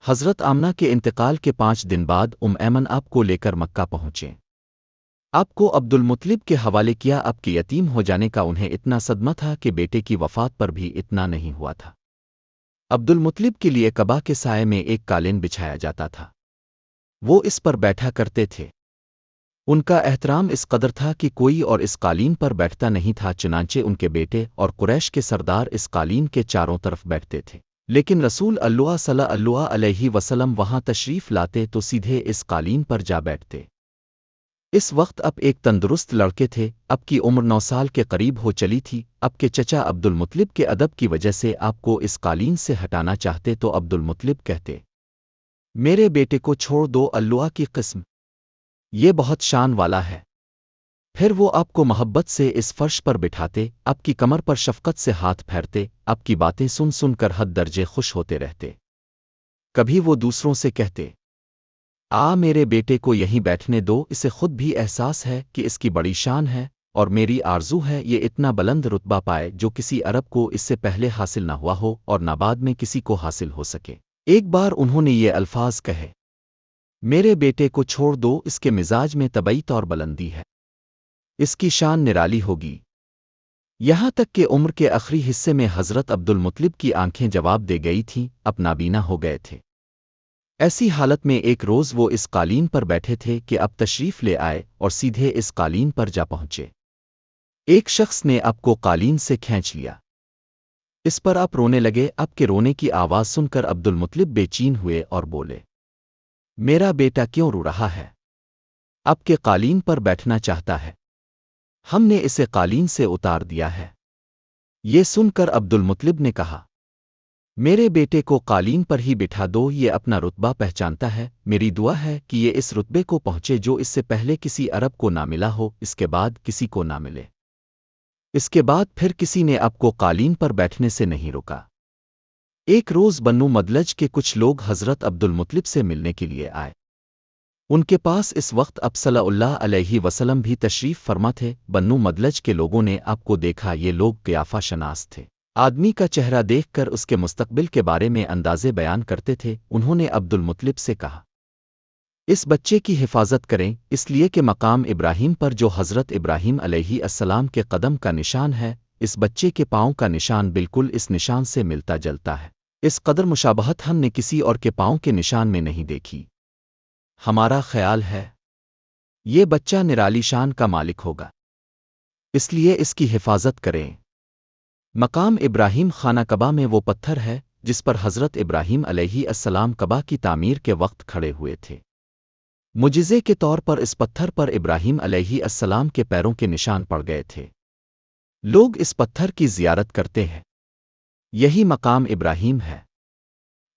حضرت آمنہ کے انتقال کے 5 دن بعد ایمن آپ کو لے کر مکہ پہنچے۔ آپ کو عبد المطلب کے حوالے کیا۔ آپ کے یتیم ہو جانے کا انہیں اتنا صدمہ تھا کہ بیٹے کی وفات پر بھی اتنا نہیں ہوا تھا۔ عبد المطلب کے لیے کعبہ کے سائے میں ایک قالین بچھایا جاتا تھا، وہ اس پر بیٹھا کرتے تھے۔ ان کا احترام اس قدر تھا کہ کوئی اور اس قالین پر بیٹھتا نہیں تھا، چنانچہ ان کے بیٹے اور قریش کے سردار اس قالین کے چاروں طرف بیٹھتے تھے، لیکن رسول اللہ صلی اللہ علیہ وسلم وہاں تشریف لاتے تو سیدھے اس قالین پر جا بیٹھتے۔ اس وقت اب ایک تندرست لڑکے تھے، اب کی عمر 9 سال کے قریب ہو چلی تھی۔ اب کے چچا عبد المطلب کے ادب کی وجہ سے آپ کو اس قالین سے ہٹانا چاہتے تو عبد المطلب کہتے، میرے بیٹے کو چھوڑ دو، اللہ کی قسم یہ بہت شان والا ہے۔ پھر وہ آپ کو محبت سے اس فرش پر بٹھاتے، آپ کی کمر پر شفقت سے ہاتھ پھیرتے، آپ کی باتیں سن سن کر حد درجے خوش ہوتے رہتے۔ کبھی وہ دوسروں سے کہتے، میرے بیٹے کو یہیں بیٹھنے دو، اسے خود بھی احساس ہے کہ اس کی بڑی شان ہے، اور میری آرزو ہے یہ اتنا بلند رتبہ پائے جو کسی عرب کو اس سے پہلے حاصل نہ ہوا ہو اور نہ بعد میں کسی کو حاصل ہو سکے۔ ایک بار انہوں نے یہ الفاظ کہے، میرے بیٹے کو چھوڑ دو، اس کے مزاج میں طبعی طور بلندی ہے، اس کی شان نرالی ہوگی۔ یہاں تک کہ عمر کے آخری حصے میں حضرت عبد المطلب کی آنکھیں جواب دے گئی تھیں، اب نابینا ہو گئے تھے۔ ایسی حالت میں ایک روز وہ اس قالین پر بیٹھے تھے کہ اب تشریف لے آئے اور سیدھے اس قالین پر جا پہنچے۔ ایک شخص نے اب کو قالین سے کھینچ لیا، اس پر آپ رونے لگے۔ اب کے رونے کی آواز سن کر عبد المطلب بے چین ہوئے اور بولے، میرا بیٹا کیوں رو رہا ہے؟ اب کے قالین پر بیٹھنا چاہتا ہے، ہم نے اسے قالین سے اتار دیا ہے۔ یہ سن کر عبد المطلب نے کہا، میرے بیٹے کو قالین پر ہی بٹھا دو، یہ اپنا رتبہ پہچانتا ہے، میری دعا ہے کہ یہ اس رتبے کو پہنچے جو اس سے پہلے کسی عرب کو نہ ملا ہو، اس کے بعد کسی کو نہ ملے۔ اس کے بعد پھر کسی نے اب کو قالین پر بیٹھنے سے نہیں روکا۔ ایک روز بنو مدلج کے کچھ لوگ حضرت عبد المطلب سے ملنے کے لیے آئے۔ ان کے پاس اس وقت اب صلی اللہ علیہ وسلم بھی تشریف فرما تھے۔ بنو مدلج کے لوگوں نے آپ کو دیکھا، یہ لوگ قیافہ شناس تھے، آدمی کا چہرہ دیکھ کر اس کے مستقبل کے بارے میں اندازے بیان کرتے تھے۔ انہوں نے عبد المطلب سے کہا، اس بچے کی حفاظت کریں، اس لیے کہ مقام ابراہیم پر جو حضرت ابراہیم علیہ السلام کے قدم کا نشان ہے، اس بچے کے پاؤں کا نشان بالکل اس نشان سے ملتا جلتا ہے۔ اس قدر مشابہت ہم نے کسی اور کے پاؤں کے نشان میں نہیں دیکھی۔ ہمارا خیال ہے یہ بچہ نرالی شان کا مالک ہوگا، اس لیے اس کی حفاظت کریں۔ مقام ابراہیم خانہ کعبہ میں وہ پتھر ہے جس پر حضرت ابراہیم علیہ السلام کعبہ کی تعمیر کے وقت کھڑے ہوئے تھے۔ معجزے کے طور پر اس پتھر پر ابراہیم علیہ السلام کے پیروں کے نشان پڑ گئے تھے۔ لوگ اس پتھر کی زیارت کرتے ہیں، یہی مقام ابراہیم ہے۔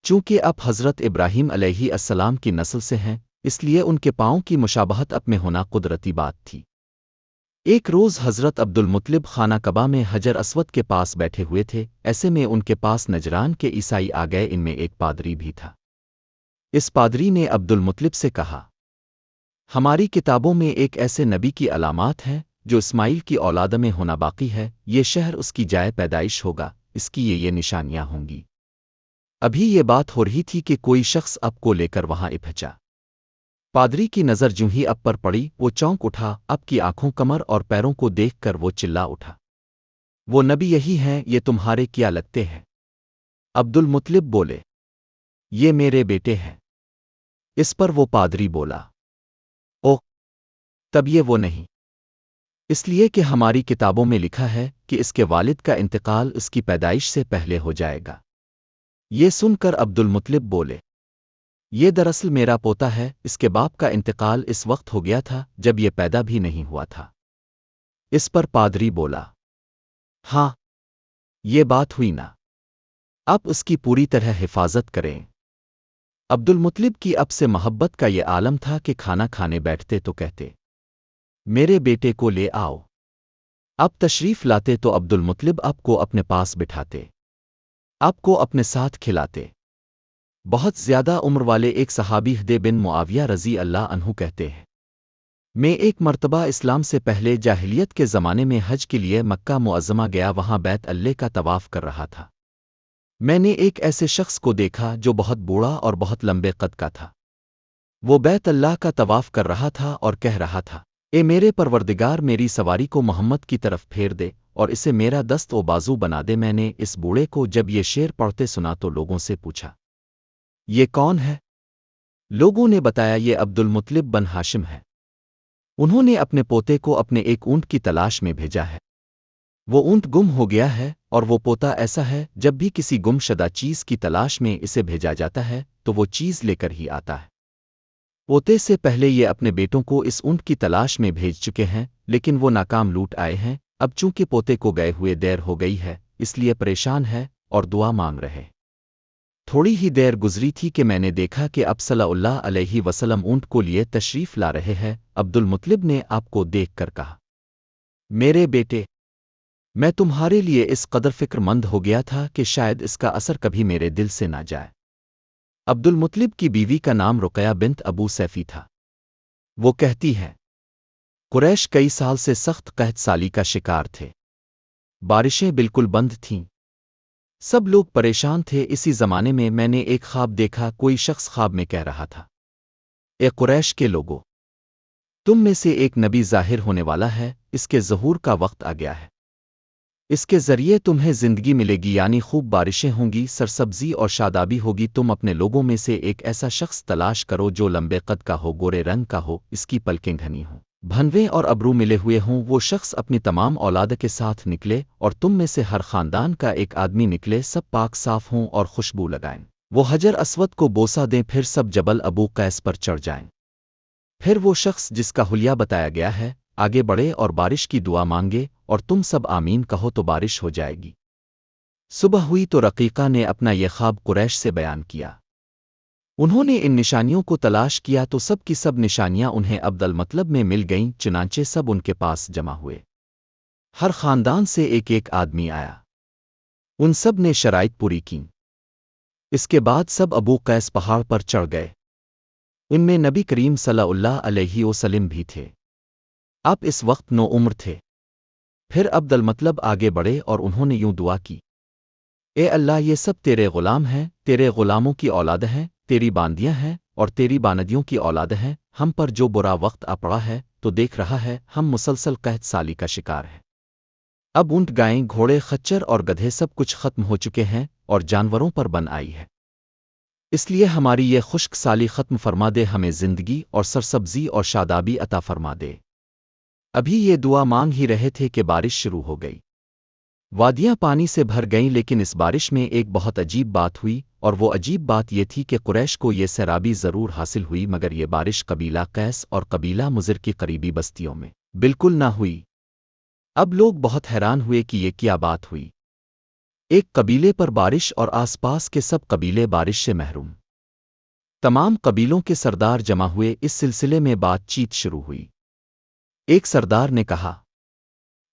چونکہ اب حضرت ابراہیم علیہ السلام کی نسل سے ہیں، اس لیے ان کے پاؤں کی مشابہت اب میں ہونا قدرتی بات تھی۔ ایک روز حضرت عبد المطلب خانہ کعبہ میں حجر اسود کے پاس بیٹھے ہوئے تھے، ایسے میں ان کے پاس نجران کے عیسائی آ گئے، ان میں ایک پادری بھی تھا۔ اس پادری نے عبد المطلب سے کہا، ہماری کتابوں میں ایک ایسے نبی کی علامات ہیں جو اسماعیل کی اولاد میں ہونا باقی ہے، یہ شہر اس کی جائے پیدائش ہوگا، اس کی یہ نشانیاں ہوں گی۔ ابھی یہ بات ہو رہی تھی کہ کوئی شخص اب کو لے کر وہاں پہنچا۔ پادری کی نظر جوں ہی اب پر پڑی، وہ چونک اٹھا، اب کی آنکھوں، کمر اور پیروں کو دیکھ کر وہ چلا اٹھا، وہ نبی یہی ہیں، یہ تمہارے کیا لگتے ہیں؟ عبد المطلب بولے، یہ میرے بیٹے ہیں۔ اس پر وہ پادری بولا، او تب یہ وہ نہیں، اس لیے کہ ہماری کتابوں میں لکھا ہے کہ اس کے والد کا انتقال اس کی پیدائش سے پہلے ہو جائے گا۔ یہ سن کر عبد المطلب بولے، یہ دراصل میرا پوتا ہے، اس کے باپ کا انتقال اس وقت ہو گیا تھا جب یہ پیدا بھی نہیں ہوا تھا۔ اس پر پادری بولا، ہاں یہ بات ہوئی نا، اب اس کی پوری طرح حفاظت کریں۔ عبد المطلب کی اب سے محبت کا یہ عالم تھا کہ کھانا کھانے بیٹھتے تو کہتے، میرے بیٹے کو لے آؤ۔ اب تشریف لاتے تو عبد المطلب اب کو اپنے پاس بٹھاتے، اب کو اپنے ساتھ کھلاتے۔ بہت زیادہ عمر والے ایک صحابی ہدے بن معاویہ رضی اللہ عنہ کہتے ہیں، میں ایک مرتبہ اسلام سے پہلے جاہلیت کے زمانے میں حج کے لیے مکہ معظمہ گیا، وہاں بیت اللہ کا طواف کر رہا تھا۔ میں نے ایک ایسے شخص کو دیکھا جو بہت بوڑھا اور بہت لمبے قد کا تھا۔ وہ بیت اللہ کا طواف کر رہا تھا اور کہہ رہا تھا، اے میرے پروردگار، میری سواری کو محمد کی طرف پھیر دے اور اسے میرا دست و بازو بنا دے۔ میں نے اس بوڑھے کو جب یہ شعر پڑھتے سنا تو لوگوں سے پوچھا، یہ کون ہے؟ لوگوں نے بتایا، یہ عبد المطلب بن ہاشم ہے۔ انہوں نے اپنے پوتے کو اپنے ایک اونٹ کی تلاش میں بھیجا ہے۔ وہ اونٹ گم ہو گیا ہے، اور وہ پوتا ایسا ہے جب بھی کسی گم شدہ چیز کی تلاش میں اسے بھیجا جاتا ہے تو وہ چیز لے کر ہی آتا ہے۔ پوتے سے پہلے یہ اپنے بیٹوں کو اس اونٹ کی تلاش میں بھیج چکے ہیں، لیکن وہ ناکام لوٹ آئے ہیں۔ اب چونکہ پوتے کو گئے ہوئے دیر ہو گئی ہے، اس لیے پریشان ہے اور دعا مانگ رہے۔ تھوڑی ہی دیر گزری تھی کہ میں نے دیکھا کہ اب صلی اللہ علیہ وسلم اونٹ کو لیے تشریف لا رہے ہیں۔ عبد المطلب نے آپ کو دیکھ کر کہا، میرے بیٹے، میں تمہارے لیے اس قدر فکر مند ہو گیا تھا کہ شاید اس کا اثر کبھی میرے دل سے نہ جائے۔ عبد المطلب کی بیوی کا نام رقیہ بنت ابو سیفی تھا۔ وہ کہتی ہے، قریش کئی سال سے سخت قحط سالی کا شکار تھے۔ بارشیں بالکل بند تھیں، سب لوگ پریشان تھے۔ اسی زمانے میں میں نے ایک خواب دیکھا۔ کوئی شخص خواب میں کہہ رہا تھا، اے قریش کے لوگو، تم میں سے ایک نبی ظاہر ہونے والا ہے، اس کے ظہور کا وقت آ گیا ہے۔ اس کے ذریعے تمہیں زندگی ملے گی، یعنی خوب بارشیں ہوں گی، سرسبزی اور شادابی ہوگی۔ تم اپنے لوگوں میں سے ایک ایسا شخص تلاش کرو جو لمبے قد کا ہو، گورے رنگ کا ہو، اس کی پلکیں گھنی ہوں، بھنویں اور ابرو ملے ہوئے ہوں۔ وہ شخص اپنی تمام اولاد کے ساتھ نکلے اور تم میں سے ہر خاندان کا ایک آدمی نکلے، سب پاک صاف ہوں اور خوشبو لگائیں۔ وہ حجر اسود کو بوسہ دیں، پھر سب جبل ابو قیس پر چڑھ جائیں۔ پھر وہ شخص جس کا حلیہ بتایا گیا ہے آگے بڑھے اور بارش کی دعا مانگے، اور تم سب آمین کہو تو بارش ہو جائے گی۔ صبح ہوئی تو رقیقہ نے اپنا یہ خواب قریش سے بیان کیا۔ انہوں نے ان نشانیوں کو تلاش کیا تو سب کی سب نشانیاں انہیں عبد المطلب میں مل گئیں، چنانچہ سب ان کے پاس جمع ہوئے۔ ہر خاندان سے ایک ایک آدمی آیا، ان سب نے شرائط پوری کیں۔ اس کے بعد سب ابو قیس پہاڑ پر چڑھ گئے۔ ان میں نبی کریم صلی اللہ علیہ وسلم بھی تھے۔ آپ اس وقت 9 عمر تھے۔ پھر عبد المطلب آگے بڑھے اور انہوں نے یوں دعا کی، اے اللہ، یہ سب تیرے غلام ہیں، تیرے غلاموں کی اولاد ہیں، تیری باندیاں ہیں اور تیری باندیوں کی اولاد ہیں۔ ہم پر جو برا وقت آ پڑا ہے تو دیکھ رہا ہے، ہم مسلسل قحط سالی کا شکار ہیں۔ اب اونٹ، گائیں، گھوڑے، خچر اور گدھے سب کچھ ختم ہو چکے ہیں اور جانوروں پر بن آئی ہے۔ اس لیے ہماری یہ خشک سالی ختم فرما دے، ہمیں زندگی اور سرسبزی اور شادابی عطا فرما دے۔ ابھی یہ دعا مانگ ہی رہے تھے کہ بارش شروع ہو گئی۔ وادیاں پانی سے بھر گئیں، لیکن اس بارش میں ایک بہت عجیب بات ہوئی، اور وہ عجیب بات یہ تھی کہ قریش کو یہ سیرابی ضرور حاصل ہوئی، مگر یہ بارش قبیلہ قیس اور قبیلہ مضر کی قریبی بستیوں میں بالکل نہ ہوئی۔ اب لوگ بہت حیران ہوئے کہ یہ کیا بات ہوئی۔ ایک قبیلے پر بارش اور آس پاس کے سب قبیلے بارش سے محروم۔ تمام قبیلوں کے سردار جمع ہوئے، اس سلسلے میں بات چیت شروع ہوئی۔ ایک سردار نے کہا،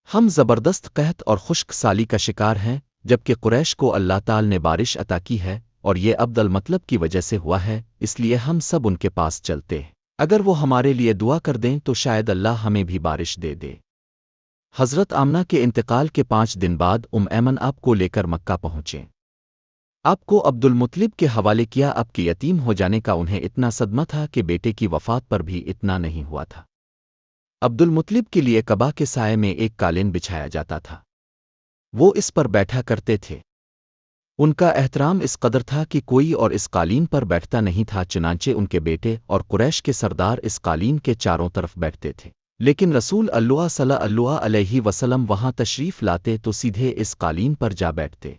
ہم زبردست قحط اور خشک سالی کا شکار ہیں، جبکہ قریش کو اللہ تعالی نے بارش عطا کی ہے اور یہ عبد المطلب کی وجہ سے ہوا ہے، اس لیے ہم سب ان کے پاس چلتے ہیں۔ اگر وہ ہمارے لیے دعا کر دیں تو شاید اللہ ہمیں بھی بارش دے دے۔ حضرت آمنہ کے انتقال کے 5 دن بعد ایمن آپ کو لے کر مکہ پہنچے۔ آپ کو عبد المطلب کے حوالے کیا۔ آپ کے یتیم ہو جانے کا انہیں اتنا صدمہ تھا کہ بیٹے کی وفات پر بھی اتنا نہیں ہوا تھا۔ عبد المطلب کے لیے کعبہ کے سائے میں ایک قالین بچھایا جاتا تھا، وہ اس پر بیٹھا کرتے تھے۔ ان کا احترام اس قدر تھا کہ کوئی اور اس قالین پر بیٹھتا نہیں تھا، چنانچہ ان کے بیٹے اور قریش کے سردار اس قالین کے چاروں طرف بیٹھتے تھے، لیکن رسول اللہ صلی اللہ علیہ وسلم وہاں تشریف لاتے تو سیدھے اس قالین پر جا بیٹھتے۔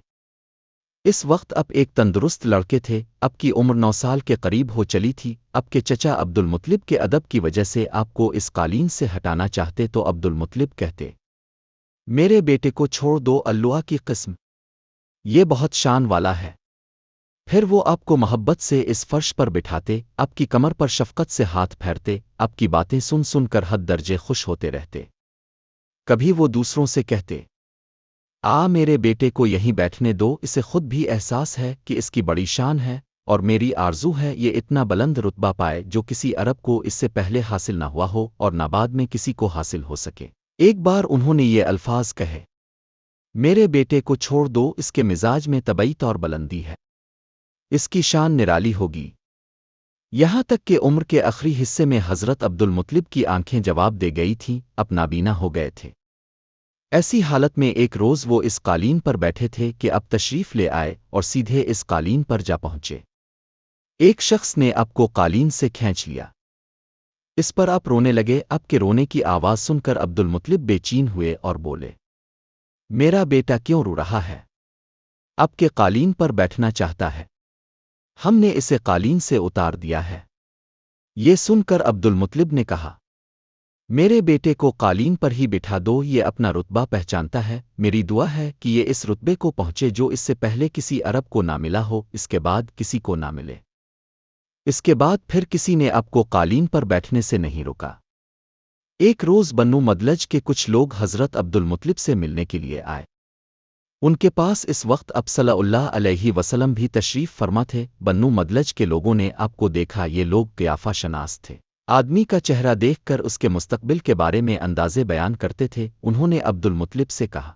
اس وقت اب ایک تندرست لڑکے تھے، اب کی عمر 9 سال کے قریب ہو چلی تھی۔ اب کے چچا عبد المطلب کے ادب کی وجہ سے آپ کو اس قالین سے ہٹانا چاہتے تو عبد المطلب کہتے، میرے بیٹے کو چھوڑ دو، اللہ کی قسم یہ بہت شان والا ہے۔ پھر وہ آپ کو محبت سے اس فرش پر بٹھاتے، آپ کی کمر پر شفقت سے ہاتھ پھیرتے، آپ کی باتیں سن سن کر حد درجے خوش ہوتے رہتے۔ کبھی وہ دوسروں سے کہتے، میرے بیٹے کو یہیں بیٹھنے دو، اسے خود بھی احساس ہے کہ اس کی بڑی شان ہے، اور میری آرزو ہے یہ اتنا بلند رتبہ پائے جو کسی عرب کو اس سے پہلے حاصل نہ ہوا ہو اور نہ بعد میں کسی کو حاصل ہو سکے۔ ایک بار انہوں نے یہ الفاظ کہے، میرے بیٹے کو چھوڑ دو، اس کے مزاج میں طبعی طور بلندی ہے، اس کی شان نرالی ہوگی۔ یہاں تک کہ عمر کے آخری حصے میں حضرت عبدالمطلب کی آنکھیں جواب دے گئی تھیں، اب نابینا ہو گئے تھے۔ ایسی حالت میں ایک روز وہ اس قالین پر بیٹھے تھے کہ اب تشریف لے آئے اور سیدھے اس قالین پر جا پہنچے۔ ایک شخص نے اب کو قالین سے کھینچ لیا، اس پر آپ رونے لگے۔ اب کے رونے کی آواز سن کر عبدالمطلب بے چین ہوئے اور بولے، میرا بیٹا کیوں رو رہا ہے؟ اب کے قالین پر بیٹھنا چاہتا ہے، ہم نے اسے قالین سے اتار دیا ہے۔ یہ سن کر عبدالمطلب نے کہا، میرے بیٹے کو قالین پر ہی بٹھا دو، یہ اپنا رتبہ پہچانتا ہے، میری دعا ہے کہ یہ اس رتبے کو پہنچے جو اس سے پہلے کسی عرب کو نہ ملا ہو، اس کے بعد کسی کو نہ ملے۔ اس کے بعد پھر کسی نے اب کو قالین پر بیٹھنے سے نہیں روکا۔ ایک روز بنو مدلج کے کچھ لوگ حضرت عبدالمطلب سے ملنے کے لیے آئے۔ ان کے پاس اس وقت اب صلی اللہ علیہ وسلم بھی تشریف فرما تھے۔ بنو مدلج کے لوگوں نے اب کو دیکھا، یہ لوگ قیافہ شناس تھے، آدمی کا چہرہ دیکھ کر اس کے مستقبل کے بارے میں اندازے بیان کرتے تھے۔ انہوں نے عبدالمطلب سے کہا،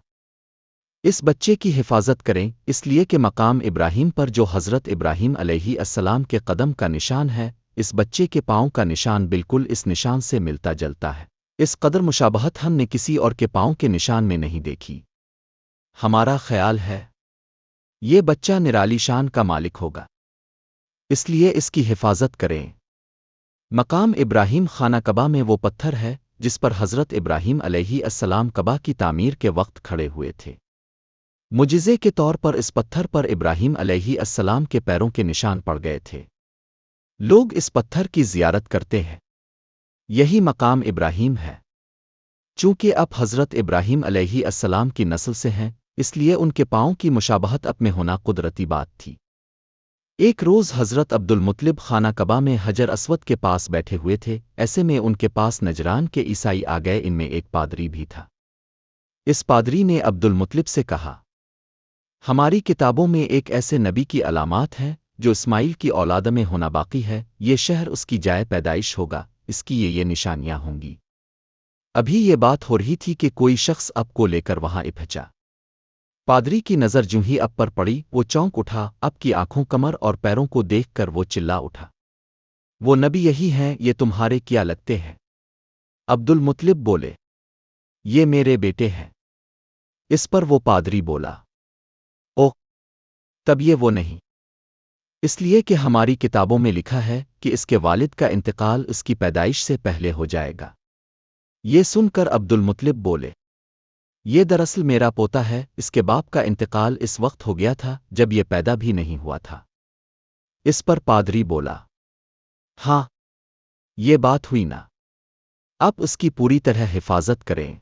اس بچے کی حفاظت کریں، اس لیے کہ مقام ابراہیم پر جو حضرت ابراہیم علیہ السلام کے قدم کا نشان ہے، اس بچے کے پاؤں کا نشان بالکل اس نشان سے ملتا جلتا ہے۔ اس قدر مشابہت ہم نے کسی اور کے پاؤں کے نشان میں نہیں دیکھی۔ ہمارا خیال ہے یہ بچہ نرالی شان کا مالک ہوگا، اس لیے اس کی حفاظت کریں۔ مقام ابراہیم خانہ کعبہ میں وہ پتھر ہے جس پر حضرت ابراہیم علیہ السلام کعبہ کی تعمیر کے وقت کھڑے ہوئے تھے۔ معجزے کے طور پر اس پتھر پر ابراہیم علیہ السلام کے پیروں کے نشان پڑ گئے تھے۔ لوگ اس پتھر کی زیارت کرتے ہیں، یہی مقام ابراہیم ہے۔ چونکہ اب حضرت ابراہیم علیہ السلام کی نسل سے ہیں، اس لیے ان کے پاؤں کی مشابہت اب میں ہونا قدرتی بات تھی۔ ایک روز حضرت عبدالمطلب خانہ کعبہ میں حجر اسود کے پاس بیٹھے ہوئے تھے، ایسے میں ان کے پاس نجران کے عیسائی آ گئے، ان میں ایک پادری بھی تھا۔ اس پادری نے عبدالمطلب سے کہا، ہماری کتابوں میں ایک ایسے نبی کی علامات ہیں جو اسماعیل کی اولاد میں ہونا باقی ہے، یہ شہر اس کی جائے پیدائش ہوگا، اس کی یہ نشانیاں ہوں گی۔ ابھی یہ بات ہو رہی تھی کہ کوئی شخص اب کو لے کر وہاں پہنچا۔ پادری کی نظر جوں ہی اب پر پڑی، وہ چونک اٹھا، اب کی آنکھوں، کمر اور پیروں کو دیکھ کر وہ چلا اٹھا، وہ نبی یہی ہیں، یہ تمہارے کیا لگتے ہیں؟ عبدالمطلب بولے، یہ میرے بیٹے ہیں۔ اس پر وہ پادری بولا، او، تب یہ وہ نہیں، اس لیے کہ ہماری کتابوں میں لکھا ہے کہ اس کے والد کا انتقال اس کی پیدائش سے پہلے ہو جائے گا۔ یہ سن کر عبدالمطلب بولے، یہ دراصل میرا پوتا ہے، اس کے باپ کا انتقال اس وقت ہو گیا تھا جب یہ پیدا بھی نہیں ہوا تھا۔ اس پر پادری بولا، ہاں، یہ بات ہوئی نا، آپ اس کی پوری طرح حفاظت کریں۔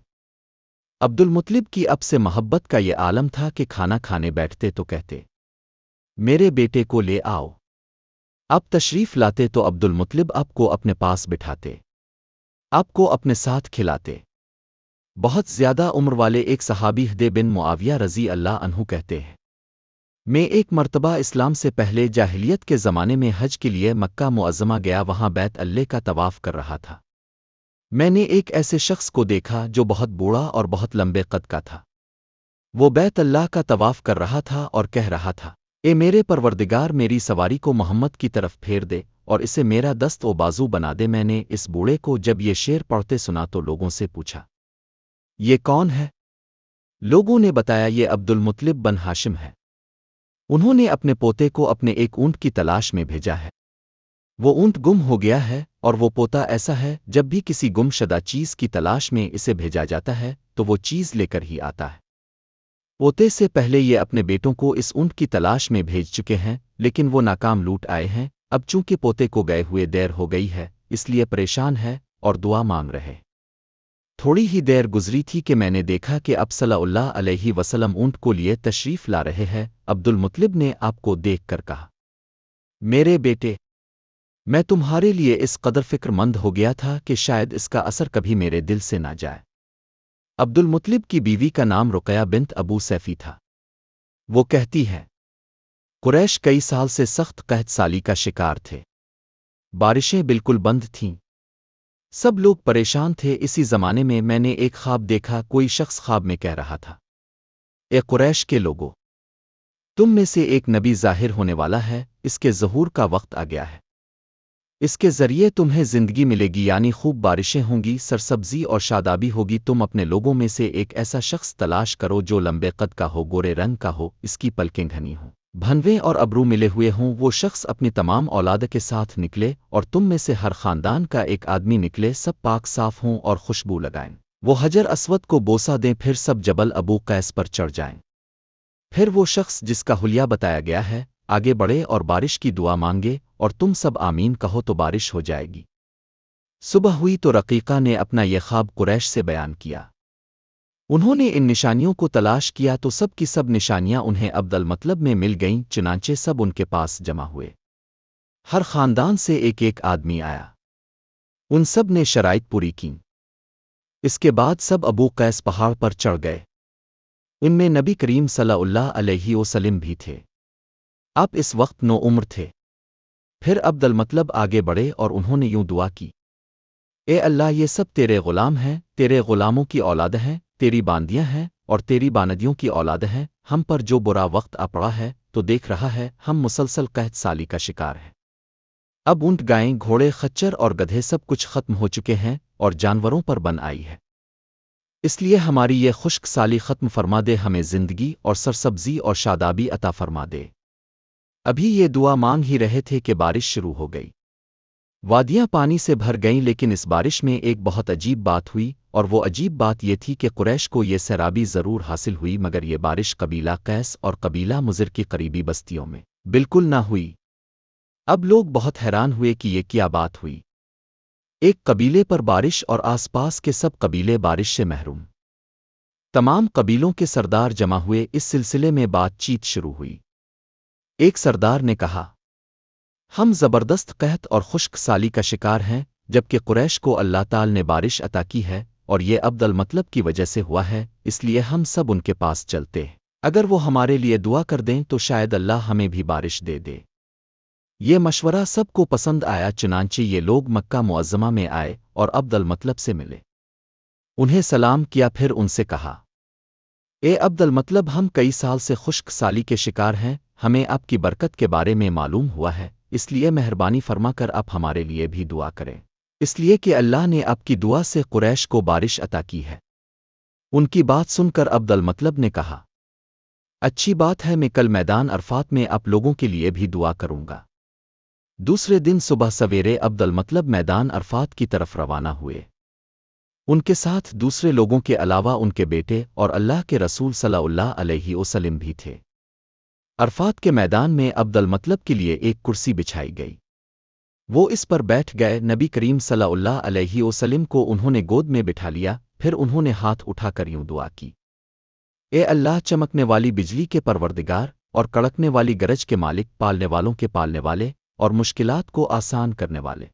عبدالمطلب کی اب سے محبت کا یہ عالم تھا کہ کھانا کھانے بیٹھتے تو کہتے، میرے بیٹے کو لے آؤ۔ اب تشریف لاتے تو عبدالمطلب اب کو اپنے پاس بٹھاتے، اب کو اپنے ساتھ کھلاتے۔ بہت زیادہ عمر والے ایک صحابی حدے بن معاویہ رضی اللہ عنہ کہتے ہیں، میں ایک مرتبہ اسلام سے پہلے جاہلیت کے زمانے میں حج کے لیے مکہ معظمہ گیا، وہاں بیت اللہ کا طواف کر رہا تھا۔ میں نے ایک ایسے شخص کو دیکھا جو بہت بوڑھا اور بہت لمبے قد کا تھا۔ وہ بیت اللہ کا طواف کر رہا تھا اور کہہ رہا تھا، اے میرے پروردگار، میری سواری کو محمد کی طرف پھیر دے اور اسے میرا دست و بازو بنا دے۔ میں نے اس بوڑھے کو جب یہ شعر پڑھتے سنا تو لوگوں سے پوچھا، یہ کون ہے؟ لوگوں نے بتایا، یہ عبدالمطلب بن ہاشم ہے، انہوں نے اپنے پوتے کو اپنے ایک اونٹ کی تلاش میں بھیجا ہے، وہ اونٹ گم ہو گیا ہے، اور وہ پوتا ایسا ہے جب بھی کسی گم شدہ چیز کی تلاش میں اسے بھیجا جاتا ہے تو وہ چیز لے کر ہی آتا ہے۔ پوتے سے پہلے یہ اپنے بیٹوں کو اس اونٹ کی تلاش میں بھیج چکے ہیں، لیکن وہ ناکام لوٹ آئے ہیں۔ اب چونکہ پوتے کو گئے ہوئے دیر ہو گئی ہے، اس لیے پریشان ہے اور دعا مانگ رہے۔ تھوڑی ہی دیر گزری تھی کہ میں نے دیکھا کہ اب صلی اللہ علیہ وسلم اونٹ کو لیے تشریف لا رہے ہیں۔ عبدالمطلب نے آپ کو دیکھ کر کہا، میرے بیٹے، میں تمہارے لیے اس قدر فکر مند ہو گیا تھا کہ شاید اس کا اثر کبھی میرے دل سے نہ جائے۔ عبدالمطلب کی بیوی کا نام رقیہ بنت ابو سیفی تھا۔ وہ کہتی ہے، قریش کئی سال سے سخت قحط سالی کا شکار تھے، بارشیں بالکل بند تھیں، سب لوگ پریشان تھے۔ اسی زمانے میں نے ایک خواب دیکھا، کوئی شخص خواب میں کہہ رہا تھا، اے قریش کے لوگو، تم میں سے ایک نبی ظاہر ہونے والا ہے، اس کے ظہور کا وقت آ گیا ہے۔ اس کے ذریعے تمہیں زندگی ملے گی، یعنی خوب بارشیں ہوں گی، سرسبزی اور شادابی ہوگی۔ تم اپنے لوگوں میں سے ایک ایسا شخص تلاش کرو جو لمبے قد کا ہو، گورے رنگ کا ہو، اس کی پلکیں گھنی ہوں، بھنویں اور ابرو ملے ہوئے ہوں۔ وہ شخص اپنی تمام اولاد کے ساتھ نکلے، اور تم میں سے ہر خاندان کا ایک آدمی نکلے، سب پاک صاف ہوں اور خوشبو لگائیں۔ وہ حجر اسود کو بوسہ دیں، پھر سب جبل ابو قیس پر چڑھ جائیں۔ پھر وہ شخص جس کا حلیہ بتایا گیا ہے آگے بڑھے اور بارش کی دعا مانگے، اور تم سب آمین کہو تو بارش ہو جائے گی۔ صبح ہوئی تو رقیقہ نے اپنا یہ خواب قریش سے بیان کیا۔ انہوں نے ان نشانیوں کو تلاش کیا تو سب کی سب نشانیاں انہیں عبد المطلب میں مل گئیں، چنانچہ سب ان کے پاس جمع ہوئے۔ ہر خاندان سے ایک ایک آدمی آیا، ان سب نے شرائط پوری کیں۔ اس کے بعد سب ابو قیس پہاڑ پر چڑھ گئے۔ ان میں نبی کریم صلی اللہ علیہ وسلم بھی تھے۔ آپ اس وقت 9 عمر تھے۔ پھر عبد المطلب آگے بڑھے اور انہوں نے یوں دعا کی: اے اللہ، یہ سب تیرے غلام ہیں، تیرے غلاموں کی اولاد ہیں، تیری باندیاں ہیں اور تیری باندیوں کی اولاد ہیں۔ ہم پر جو برا وقت آ پڑا ہے تو دیکھ رہا ہے، ہم مسلسل قحط سالی کا شکار ہیں۔ اب اونٹ، گائیں، گھوڑے، خچر اور گدھے سب کچھ ختم ہو چکے ہیں اور جانوروں پر بن آئی ہے۔ اس لیے ہماری یہ خشک سالی ختم فرما دے، ہمیں زندگی اور سرسبزی اور شادابی عطا فرما دے۔ ابھی یہ دعا مانگ ہی رہے تھے کہ بارش شروع ہو گئی۔ وادیاں پانی سے بھر گئیں، لیکن اس بارش میں ایک بہت عجیب بات ہوئی، اور وہ عجیب بات یہ تھی کہ قریش کو یہ سیرابی ضرور حاصل ہوئی، مگر یہ بارش قبیلہ قیس اور قبیلہ مضر کی قریبی بستیوں میں بالکل نہ ہوئی۔ اب لوگ بہت حیران ہوئے کہ یہ کیا بات ہوئی۔ ایک قبیلے پر بارش اور آس پاس کے سب قبیلے بارش سے محروم۔ تمام قبیلوں کے سردار جمع ہوئے، اس سلسلے میں بات چیت شروع ہوئی۔ ایک سردار نے کہا: ہم زبردست قحط اور خشک سالی کا شکار ہیں، جبکہ قریش کو اللہ تعالی نے بارش عطا کی ہے، اور یہ عبد المطلب کی وجہ سے ہوا ہے، اس لیے ہم سب ان کے پاس چلتے ہیں۔ اگر وہ ہمارے لیے دعا کر دیں تو شاید اللہ ہمیں بھی بارش دے دے۔ یہ مشورہ سب کو پسند آیا، چنانچہ یہ لوگ مکہ معظمہ میں آئے اور عبد المطلب سے ملے، انہیں سلام کیا، پھر ان سے کہا: اے عبد المطلب، ہم کئی سال سے خشک سالی کے شکار ہیں، ہمیں آپ کی برکت کے بارے میں معلوم ہوا ہے، اس لیے مہربانی فرما کر آپ ہمارے لیے بھی دعا کریں، اس لیے کہ اللہ نے آپ کی دعا سے قریش کو بارش عطا کی ہے۔ ان کی بات سن کر عبد المطلب نے کہا: اچھی بات ہے، میں کل میدان عرفات میں آپ لوگوں کے لیے بھی دعا کروں گا۔ دوسرے دن صبح سویرے عبد المطلب میدان عرفات کی طرف روانہ ہوئے۔ ان کے ساتھ دوسرے لوگوں کے علاوہ ان کے بیٹے اور اللہ کے رسول صلی اللہ علیہ وسلم بھی تھے۔ عرفات کے میدان میں عبد المطلب کے لیے ایک کرسی بچھائی گئی، وہ اس پر بیٹھ گئے۔ نبی کریم صلی اللہ علیہ وسلم کو انہوں نے گود میں بٹھا لیا، پھر انہوں نے ہاتھ اٹھا کر یوں دعا کی: اے اللہ، چمکنے والی بجلی کے پروردگار اور کڑکنے والی گرج کے مالک، پالنے والوں کے پالنے والے اور مشکلات کو آسان کرنے والے،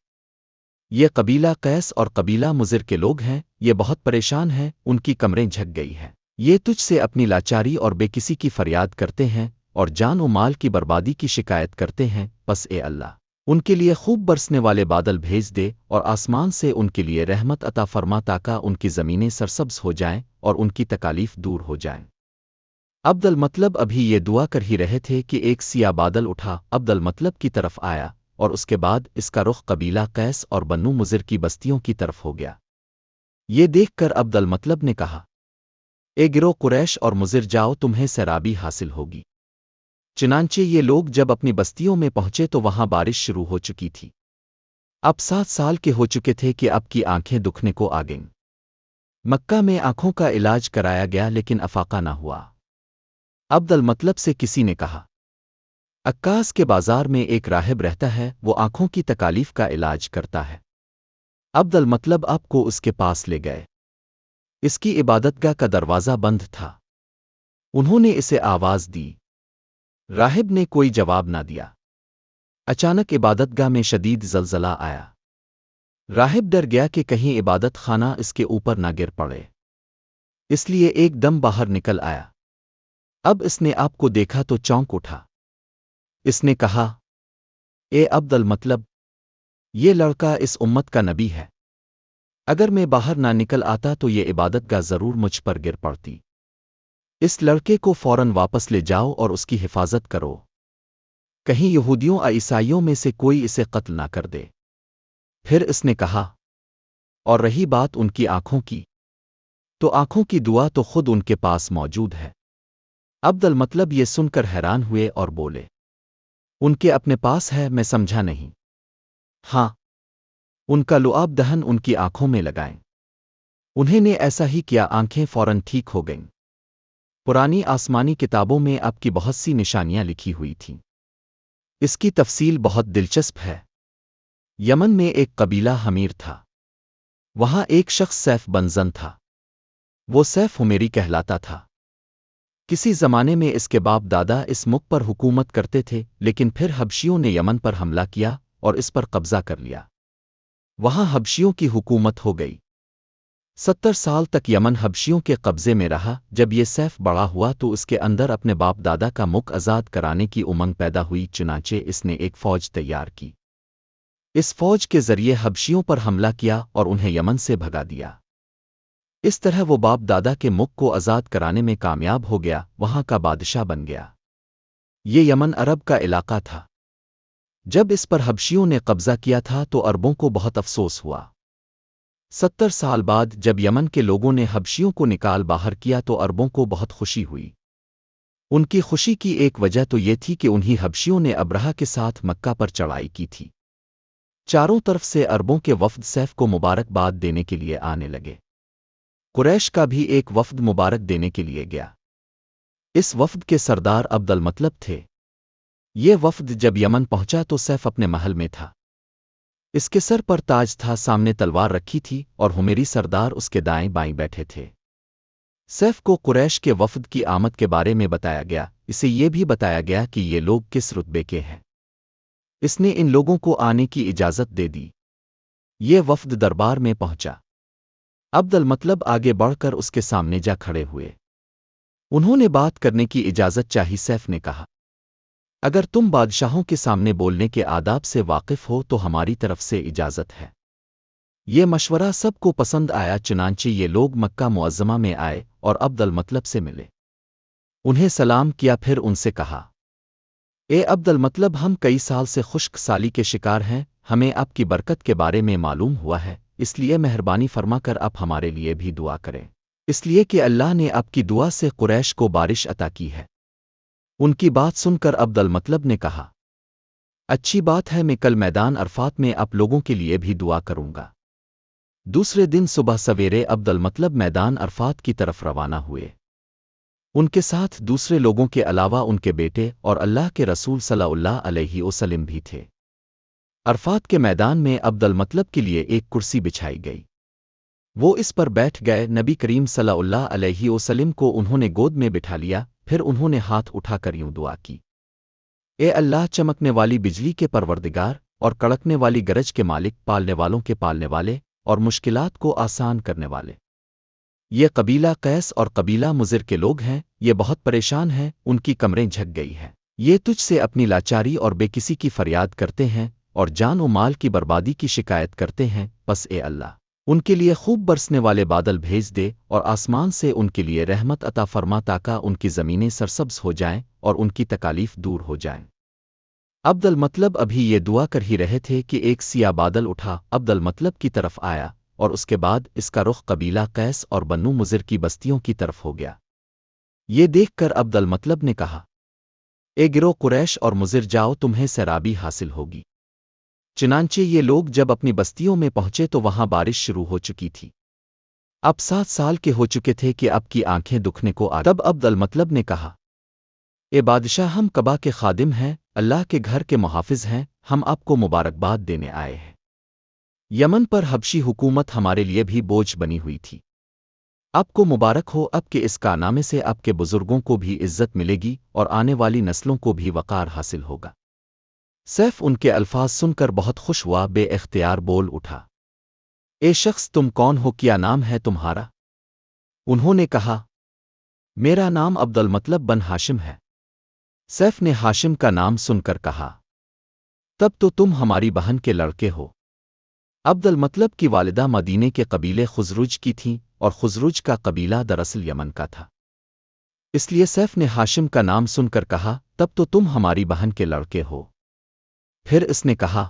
یہ قبیلہ قیس اور قبیلہ مضر کے لوگ ہیں، یہ بہت پریشان ہیں، ان کی کمریں جھک گئی ہیں، یہ تجھ سے اپنی لاچاری اور بے کسی کی فریاد کرتے ہیں اور جان و مال کی بربادی کی شکایت کرتے ہیں، پس اے اللہ، ان کے لیے خوب برسنے والے بادل بھیج دے اور آسمان سے ان کے لیے رحمت عطا فرما، تاکہ ان کی زمینیں سرسبز ہو جائیں اور ان کی تکالیف دور ہو جائیں۔ عبد المطلب ابھی یہ دعا کر ہی رہے تھے کہ ایک سیاہ بادل اٹھا، عبد المطلب کی طرف آیا، اور اس کے بعد اس کا رخ قبیلہ قیس اور بنو مضر کی بستیوں کی طرف ہو گیا۔ یہ دیکھ کر عبد المطلب نے کہا: اے گروہ قریش اور مضر، جاؤ، تمہیں سیرابی حاصل ہوگی۔ چنانچہ یہ لوگ جب اپنی بستیوں میں پہنچے تو وہاں بارش شروع ہو چکی تھی۔ اب 7 سال کے ہو چکے تھے کہ اب کی آنکھیں دکھنے کو آ گئیں۔ مکہ میں آنکھوں کا علاج کرایا گیا لیکن افاقہ نہ ہوا۔ عبد المطلب سے کسی نے کہا: عکاس کے بازار میں ایک راہب رہتا ہے، وہ آنکھوں کی تکالیف کا علاج کرتا ہے۔ عبد المطلب آپ کو اس کے پاس لے گئے۔ اس کی عبادتگاہ کا دروازہ بند تھا۔ انہوں نے اسے آواز دی، راہب نے کوئی جواب نہ دیا۔ اچانک عبادتگاہ میں شدید زلزلہ آیا۔ راہب ڈر گیا کہ کہیں عبادت خانہ اس کے اوپر نہ گر پڑے، اس لیے ایک دم باہر نکل آیا۔ اب اس نے آپ کو دیکھا تو چونک اٹھا۔ اس نے کہا: اے عبد المطلب، یہ لڑکا اس امت کا نبی ہے، اگر میں باہر نہ نکل آتا تو یہ عبادتگاہ ضرور مجھ پر گر پڑتی۔ اس لڑکے کو فوراً واپس لے جاؤ اور اس کی حفاظت کرو، کہیں یہودیوں اور عیسائیوں میں سے کوئی اسے قتل نہ کر دے۔ پھر اس نے کہا، اور رہی بات ان کی آنکھوں کی، تو آنکھوں کی دعا تو خود ان کے پاس موجود ہے۔ عبد المطلب یہ سن کر حیران ہوئے اور بولے، ان کے اپنے پاس ہے؟ میں سمجھا نہیں۔ ہاں، ان کا لعاب دہن ان کی آنکھوں میں لگائیں۔ انہیں نے ایسا ہی کیا، آنکھیں فوراً ٹھیک ہو گئیں۔ پرانی آسمانی کتابوں میں آپ کی بہت سی نشانیاں لکھی ہوئی تھیں۔ اس کی تفصیل بہت دلچسپ ہے۔ یمن میں ایک قبیلہ حمیر تھا۔ وہاں ایک شخص سیف بن زن تھا۔ وہ سیف حمیری کہلاتا تھا۔ کسی زمانے میں اس کے باپ دادا اس ملک پر حکومت کرتے تھے، لیکن پھر حبشیوں نے یمن پر حملہ کیا اور اس پر قبضہ کر لیا۔ وہاں حبشیوں کی حکومت ہو گئی۔ 70 سال تک یمن حبشیوں کے قبضے میں رہا۔ جب یہ سیف بڑا ہوا تو اس کے اندر اپنے باپ دادا کا ملک آزاد کرانے کی امنگ پیدا ہوئی، چنانچہ اس نے ایک فوج تیار کی۔ اس فوج کے ذریعے حبشیوں پر حملہ کیا اور انہیں یمن سے بھگا دیا۔ اس طرح وہ باپ دادا کے ملک کو آزاد کرانے میں کامیاب ہو گیا، وہاں کا بادشاہ بن گیا۔ یہ یمن عرب کا علاقہ تھا۔ جب اس پر حبشیوں نے قبضہ کیا تھا تو عربوں کو بہت افسوس ہوا۔ 70 سال بعد جب یمن کے لوگوں نے حبشیوں کو نکال باہر کیا تو عربوں کو بہت خوشی ہوئی۔ ان کی خوشی کی ایک وجہ تو یہ تھی کہ انہی حبشیوں نے ابرہہ کے ساتھ مکہ پر چڑھائی کی تھی۔ چاروں طرف سے عربوں کے وفد سیف کو مبارکباد دینے کے لیے آنے لگے۔ قریش کا بھی ایک وفد مبارک دینے کے لیے گیا۔ اس وفد کے سردار عبد المطلب تھے۔ یہ وفد جب یمن پہنچا تو سیف اپنے محل میں تھا۔ اس کے سر پر تاج تھا، سامنے تلوار رکھی تھی اور حمیری سردار اس کے دائیں بائیں بیٹھے تھے۔ سیف کو قریش کے وفد کی آمد کے بارے میں بتایا گیا، اسے یہ بھی بتایا گیا کہ یہ لوگ کس رتبے کے ہیں۔ اس نے ان لوگوں کو آنے کی اجازت دے دی۔ یہ وفد دربار میں پہنچا۔ عبد المطلب آگے بڑھ کر اس کے سامنے جا کھڑے ہوئے۔ انہوں نے بات کرنے کی اجازت چاہی۔ سیف نے کہا، اگر تم بادشاہوں کے سامنے بولنے کے آداب سے واقف ہو تو ہماری طرف سے اجازت ہے۔ یہ مشورہ سب کو پسند آیا، چنانچہ یہ لوگ مکہ معظمہ میں آئے اور عبد المطلب سے ملے۔ انہیں سلام کیا، پھر ان سے کہا، اے عبد المطلب، ہم کئی سال سے خشک سالی کے شکار ہیں، ہمیں آپ کی برکت کے بارے میں معلوم ہوا ہے، اس لیے مہربانی فرما کر آپ ہمارے لیے بھی دعا کریں، اس لیے کہ اللہ نے آپ کی دعا سے قریش کو بارش عطا کی ہے۔ ان کی بات سن کر عبد المطلب نے کہا، اچھی بات ہے، میں کل میدان عرفات میں آپ لوگوں کے لیے بھی دعا کروں گا۔ دوسرے دن صبح سویرے عبد المطلب میدان عرفات کی طرف روانہ ہوئے۔ ان کے ساتھ دوسرے لوگوں کے علاوہ ان کے بیٹے اور اللہ کے رسول صلی اللہ علیہ وسلم بھی تھے۔ عرفات کے میدان میں عبد المطلب کے لیے ایک کرسی بچھائی گئی۔ وہ اس پر بیٹھ گئے۔ نبی کریم صلی اللہ علیہ وسلم کو انہوں نے گود میں بٹھا لیا، پھر انہوں نے ہاتھ اٹھا کر یوں دعا کی، اے اللہ، چمکنے والی بجلی کے پروردگار اور کڑکنے والی گرج کے مالک، پالنے والوں کے پالنے والے اور مشکلات کو آسان کرنے والے۔ یہ قبیلہ قیس اور قبیلہ مضر کے لوگ ہیں، یہ بہت پریشان ہیں، ان کی کمریں جھک گئی ہیں۔ یہ تجھ سے اپنی لاچاری اور بے کسی کی فریاد کرتے ہیں اور جان و مال کی بربادی کی شکایت کرتے ہیں، پس اے اللہ، ان کے لیے خوب برسنے والے بادل بھیج دے اور آسمان سے ان کے لیے رحمت عطا فرما تاکہ ان کی زمینیں سرسبز ہو جائیں اور ان کی تکالیف دور ہو جائیں۔ عبد المطلب ابھی یہ دعا کر ہی رہے تھے کہ ایک سیاہ بادل اٹھا، عبد المطلب کی طرف آیا اور اس کے بعد اس کا رخ قبیلہ قیس اور بنو مضر کی بستیوں کی طرف ہو گیا۔ یہ دیکھ کر عبد المطلب نے کہا، اے گروہ قریش اور مضر، جاؤ، تمہیں سیرابی حاصل ہوگی۔ چنانچہ یہ لوگ جب اپنی بستیوں میں پہنچے تو وہاں بارش شروع ہو چکی تھی۔ اب 7 سال کے ہو چکے تھے کہ اب کی آنکھیں دکھنے کو آ۔ تب عبد المطلب نے کہا، اے بادشاہ، ہم کعبہ کے خادم ہیں، اللہ کے گھر کے محافظ ہیں، ہم آپ کو مبارکباد دینے آئے ہیں۔ یمن پر حبشی حکومت ہمارے لیے بھی بوجھ بنی ہوئی تھی۔ آپ کو مبارک ہو، اب کے اس کارنامے سے آپ کے بزرگوں کو بھی عزت ملے گی اور آنے والی نسلوں کو بھی وقار حاصل ہوگا۔ سیف ان کے الفاظ سن کر بہت خوش ہوا، بے اختیار بول اٹھا، اے شخص، تم کون ہو؟ کیا نام ہے تمہارا؟ انہوں نے کہا، میرا نام عبد المطلب بن ہاشم ہے۔ سیف نے ہاشم کا نام سن کر کہا، تب تو تم ہماری بہن کے لڑکے ہو۔ عبد المطلب کی والدہ مدینے کے قبیلے خزرج کی تھیں اور خزرج کا قبیلہ دراصل یمن کا تھا۔ اس لیے سیف نے ہاشم کا نام سن کر کہا، تب تو تم ہماری بہن کے لڑکے ہو۔ پھر اس نے کہا،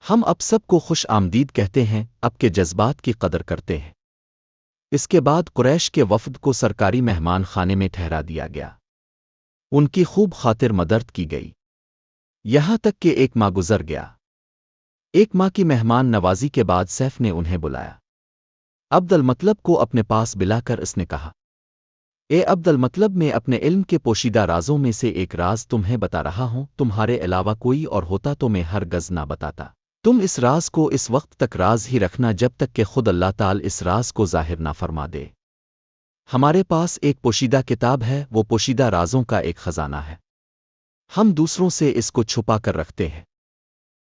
ہم اب سب کو خوش آمدید کہتے ہیں، اب کے جذبات کی قدر کرتے ہیں۔ اس کے بعد قریش کے وفد کو سرکاری مہمان خانے میں ٹھہرا دیا گیا۔ ان کی خوب خاطر مدد کی گئی، یہاں تک کہ ایک ماہ گزر گیا۔ ایک ماہ کی مہمان نوازی کے بعد سیف نے انہیں بلایا۔ عبد المطلب کو اپنے پاس بلا کر اس نے کہا، اے عبد المطلب، میں اپنے علم کے پوشیدہ رازوں میں سے ایک راز تمہیں بتا رہا ہوں، تمہارے علاوہ کوئی اور ہوتا تو میں ہرگز نہ بتاتا۔ تم اس راز کو اس وقت تک راز ہی رکھنا جب تک کہ خود اللہ تعالی اس راز کو ظاہر نہ فرما دے۔ ہمارے پاس ایک پوشیدہ کتاب ہے، وہ پوشیدہ رازوں کا ایک خزانہ ہے، ہم دوسروں سے اس کو چھپا کر رکھتے ہیں۔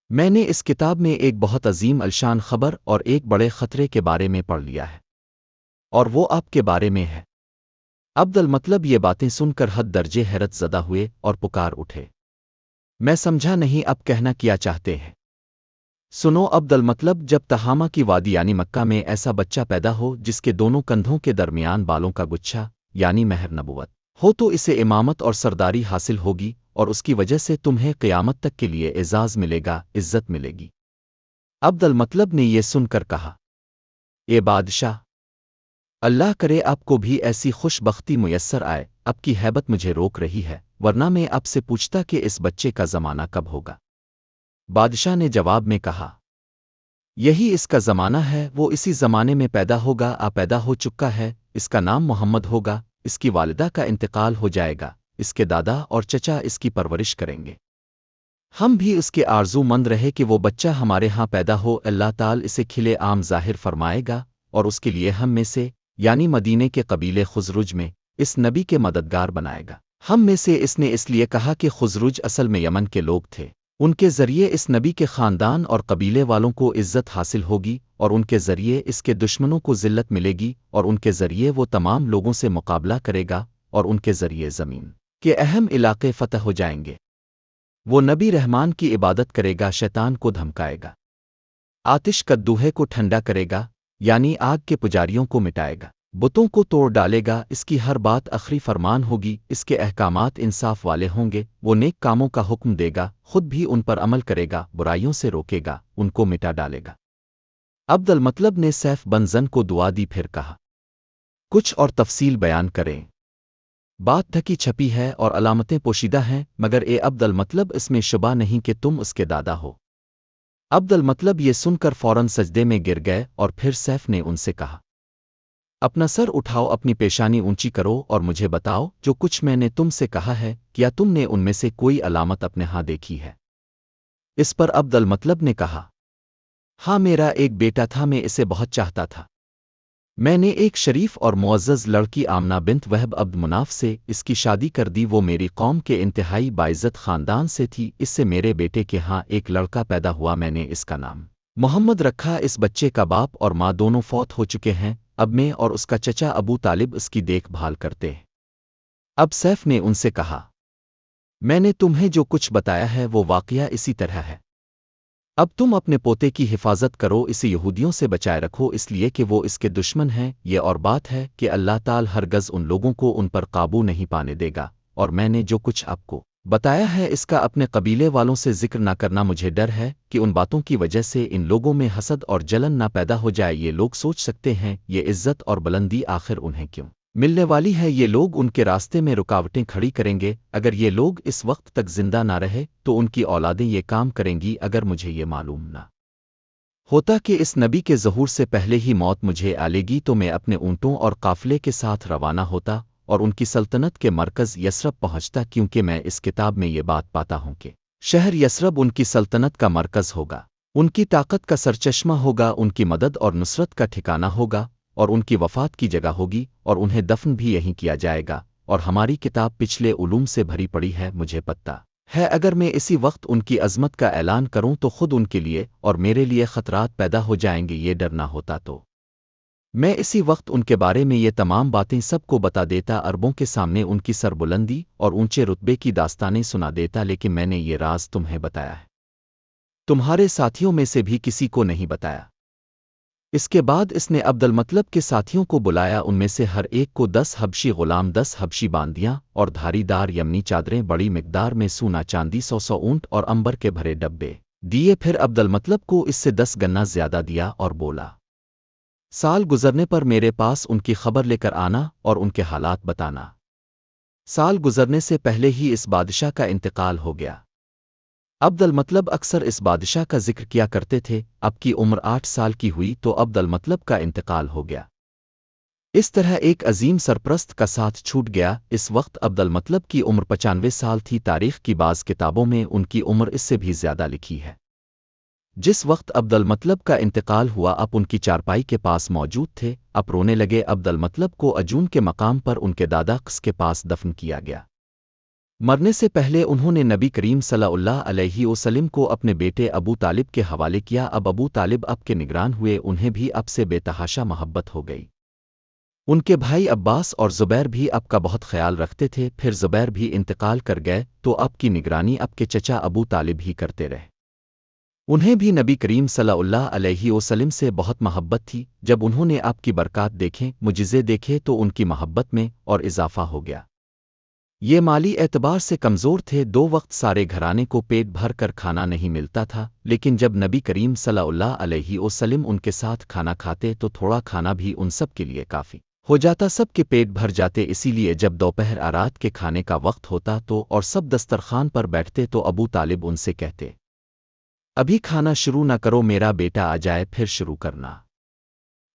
میں نے اس کتاب میں ایک بہت عظیم الشان خبر اور ایک بڑے خطرے کے بارے میں پڑھ لیا ہے، اور وہ آپ کے بارے میں ہے۔ عبد المطلب یہ باتیں سن کر حد درجے حیرت زدہ ہوئے اور پکار اٹھے، میں سمجھا نہیں اب کہنا کیا چاہتے ہیں۔ سنو عبد المطلب، جب تہامہ کی وادی یعنی مکہ میں ایسا بچہ پیدا ہو جس کے دونوں کندھوں کے درمیان بالوں کا گچھا یعنی مہر نبوت ہو تو اسے امامت اور سرداری حاصل ہوگی، اور اس کی وجہ سے تمہیں قیامت تک کے لیے اعزاز ملے گا، عزت ملے گی۔ عبد المطلب نے یہ سن کر کہا، اے بادشاہ، اللہ کرے آپ کو بھی ایسی خوش بختی میسر آئے، اب کی ہیبت مجھے روک رہی ہے، ورنہ میں آپ سے پوچھتا کہ اس بچے کا زمانہ کب ہوگا۔ بادشاہ نے جواب میں کہا، یہی اس کا زمانہ ہے، وہ اسی زمانے میں پیدا ہوگا، پیدا ہو چکا ہے، اس کا نام محمد ہوگا، اس کی والدہ کا انتقال ہو جائے گا، اس کے دادا اور چچا اس کی پرورش کریں گے۔ ہم بھی اس کے آرزو مند رہے کہ وہ بچہ ہمارے ہاں پیدا ہو، اللہ تعالی اسے کھلے عام ظاہر فرمائے گا، اور اس کے لیے ہم میں سے یعنی مدینے کے قبیلے خزرج میں اس نبی کے مددگار بنائے گا۔ ہم میں سے اس نے اس لیے کہا کہ خزرج اصل میں یمن کے لوگ تھے، ان کے ذریعے اس نبی کے خاندان اور قبیلے والوں کو عزت حاصل ہوگی، اور ان کے ذریعے اس کے دشمنوں کو ذلت ملے گی، اور ان کے ذریعے وہ تمام لوگوں سے مقابلہ کرے گا، اور ان کے ذریعے زمین کے اہم علاقے فتح ہو جائیں گے۔ وہ نبی رحمان کی عبادت کرے گا، شیطان کو دھمکائے گا، آتش کدوہے کو ٹھنڈا کرے گا یعنی آگ کے پجاریوں کو مٹائے گا، بتوں کو توڑ ڈالے گا، اس کی ہر بات آخری فرمان ہوگی، اس کے احکامات انصاف والے ہوں گے، وہ نیک کاموں کا حکم دے گا، خود بھی ان پر عمل کرے گا، برائیوں سے روکے گا، ان کو مٹا ڈالے گا۔ عبد المطلب نے سیف بن زن کو دعا دی، پھر کہا، کچھ اور تفصیل بیان کریں۔ بات ڈھکی چھپی ہے اور علامتیں پوشیدہ ہیں، مگر اے عبد المطلب، اس میں شبہ نہیں کہ تم اس کے دادا ہو۔ عبد المطلب یہ سن کر فوراً سجدے میں گر گئے، اور پھر سیف نے ان سے کہا، اپنا سر اٹھاؤ، اپنی پیشانی اونچی کرو اور مجھے بتاؤ جو کچھ میں نے تم سے کہا ہے، کیا تم نے ان میں سے کوئی علامت اپنے ہاں دیکھی ہے؟ اس پر عبد المطلب نے کہا، ہاں، میرا ایک بیٹا تھا، میں اسے بہت چاہتا تھا۔ میں نے ایک شریف اور معزز لڑکی آمنہ بنت وہب عبد مناف سے اس کی شادی کر دی، وہ میری قوم کے انتہائی باعزت خاندان سے تھی، اس سے میرے بیٹے کے ہاں ایک لڑکا پیدا ہوا، میں نے اس کا نام محمد رکھا۔ اس بچے کا باپ اور ماں دونوں فوت ہو چکے ہیں، اب میں اور اس کا چچا ابو طالب اس کی دیکھ بھال کرتے ہیں۔ اب سیف نے ان سے کہا، میں نے تمہیں جو کچھ بتایا ہے وہ واقعہ اسی طرح ہے، اب تم اپنے پوتے کی حفاظت کرو، اسے یہودیوں سے بچائے رکھو، اس لیے کہ وہ اس کے دشمن ہیں، یہ اور بات ہے کہ اللہ تعالی ہرگز ان لوگوں کو ان پر قابو نہیں پانے دے گا، اور میں نے جو کچھ آپ کو بتایا ہے اس کا اپنے قبیلے والوں سے ذکر نہ کرنا، مجھے ڈر ہے کہ ان باتوں کی وجہ سے ان لوگوں میں حسد اور جلن نہ پیدا ہو جائے، یہ لوگ سوچ سکتے ہیں یہ عزت اور بلندی آخر انہیں کیوں ملنے والی ہے، یہ لوگ ان کے راستے میں رکاوٹیں کھڑی کریں گے، اگر یہ لوگ اس وقت تک زندہ نہ رہے تو ان کی اولادیں یہ کام کریں گی، اگر مجھے یہ معلوم نہ ہوتا کہ اس نبی کے ظہور سے پہلے ہی موت مجھے آلے گی تو میں اپنے اونٹوں اور قافلے کے ساتھ روانہ ہوتا اور ان کی سلطنت کے مرکز یثرب پہنچتا، کیونکہ میں اس کتاب میں یہ بات پاتا ہوں کہ شہر یثرب ان کی سلطنت کا مرکز ہوگا، ان کی طاقت کا سرچشمہ ہوگا، ان کی مدد اور نصرت کا ٹھکانہ ہوگا، اور ان کی وفات کی جگہ ہوگی، اور انہیں دفن بھی یہیں کیا جائے گا، اور ہماری کتاب پچھلے علوم سے بھری پڑی ہے، مجھے پتہ ہے اگر میں اسی وقت ان کی عظمت کا اعلان کروں تو خود ان کے لیے اور میرے لیے خطرات پیدا ہو جائیں گے، یہ ڈر نہ ہوتا تو میں اسی وقت ان کے بارے میں یہ تمام باتیں سب کو بتا دیتا، عربوں کے سامنے ان کی سربلندی اور اونچے رتبے کی داستانیں سنا دیتا، لیکن میں نے یہ راز تمہیں بتایا ہے، تمہارے ساتھیوں میں سے بھی کسی کو نہیں بتایا۔ اس کے بعد اس نے عبدالمطلب کے ساتھیوں کو بلایا، ان میں سے ہر ایک کو 10 حبشی غلام، 10 حبشی باندیاں اور دھاری دار یمنی چادریں، بڑی مقدار میں سونا چاندی، 100 اونٹ اور عنبر کے بھرے ڈبے دیے۔ پھر عبدالمطلب کو اس سے 10 گنا زیادہ دیا اور بولا، سال گزرنے پر میرے پاس ان کی خبر لے کر آنا اور ان کے حالات بتانا۔ سال گزرنے سے پہلے ہی اس بادشاہ کا انتقال ہو گیا۔ عبدالمطلب اکثر اس بادشاہ کا ذکر کیا کرتے تھے۔ اب کی عمر 8 سال کی ہوئی تو عبدالمطلب کا انتقال ہو گیا۔ اس طرح ایک عظیم سرپرست کا ساتھ چھوٹ گیا۔ اس وقت عبدالمطلب کی عمر 95 سال تھی۔ تاریخ کی بعض کتابوں میں ان کی عمر اس سے بھی زیادہ لکھی ہے۔ جس وقت عبدالمطلب کا انتقال ہوا، اب ان کی چارپائی کے پاس موجود تھے۔ اب رونے لگے۔ عبدالمطلب کو اجون کے مقام پر ان کے دادا قس کے پاس دفن کیا گیا۔ مرنے سے پہلے انہوں نے نبی کریم صلی اللہ علیہ وسلم کو اپنے بیٹے ابو طالب کے حوالے کیا۔ اب ابو طالب اب کے نگران ہوئے، انہیں بھی اب سے بے تحاشا محبت ہو گئی۔ ان کے بھائی عباس اور زبیر بھی اب کا بہت خیال رکھتے تھے۔ پھر زبیر بھی انتقال کر گئے تو اب کی نگرانی اب کے چچا ابو طالب ہی کرتے رہے۔ انہیں بھی نبی کریم صلی اللہ علیہ وسلم سے بہت محبت تھی۔ جب انہوں نے آپ کی برکات دیکھیں، معجزے دیکھے تو ان کی محبت میں اور اضافہ ہو گیا۔ یہ مالی اعتبار سے کمزور تھے، 2 وقت سارے گھرانے کو پیٹ بھر کر کھانا نہیں ملتا تھا، لیکن جب نبی کریم صلی اللہ علیہ وسلم ان کے ساتھ کھانا کھاتے تو تھوڑا کھانا بھی ان سب کے لیے کافی ہو جاتا، سب کے پیٹ بھر جاتے۔ اسی لیے جب دوپہر رات کے کھانے کا وقت ہوتا تو اور سب دسترخوان پر بیٹھتے تو ابو طالب ان سے کہتے، ابھی کھانا شروع نہ کرو، میرا بیٹا آ جائے پھر شروع کرنا۔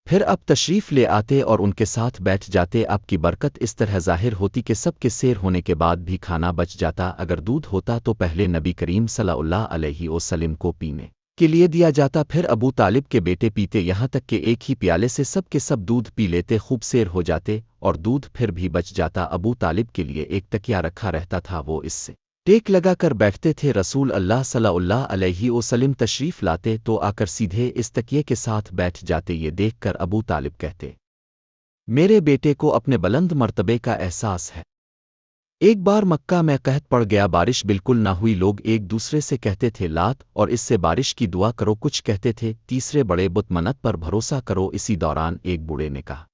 پھر اب تشریف لے آتے اور ان کے ساتھ بیٹھ جاتے۔ آپ کی برکت اس طرح ظاہر ہوتی کہ سب کے سیر ہونے کے بعد بھی کھانا بچ جاتا۔ اگر دودھ ہوتا تو پہلے نبی کریم صلی اللہ علیہ وسلم کو پینے کے لیے دیا جاتا، پھر ابو طالب کے بیٹے پیتے، یہاں تک کہ ایک ہی پیالے سے سب کے سب دودھ پی لیتے، خوب سیر ہو جاتے اور دودھ پھر بھی بچ جاتا۔ ابو طالب کے لیے ایک تکیہ رکھا رہتا تھا، وہ اس سے ٹیک لگا کر بیٹھتے تھے۔ رسول اللہ صلی اللہ علیہ وسلم تشریف لاتے تو آ کر سیدھے اس تکیے کے ساتھ بیٹھ جاتے۔ یہ دیکھ کر ابو طالب کہتے، میرے بیٹے کو اپنے بلند مرتبے کا احساس ہے۔ ایک بار مکہ میں قحط پڑ گیا، بارش بالکل نہ ہوئی، لوگ ایک دوسرے سے کہتے تھے لات اور اس سے بارش کی دعا کرو، کچھ کہتے تھے تیسرے بڑے بت منت پر بھروسہ کرو۔ اسی دوران ایک بوڑھے نے کہا،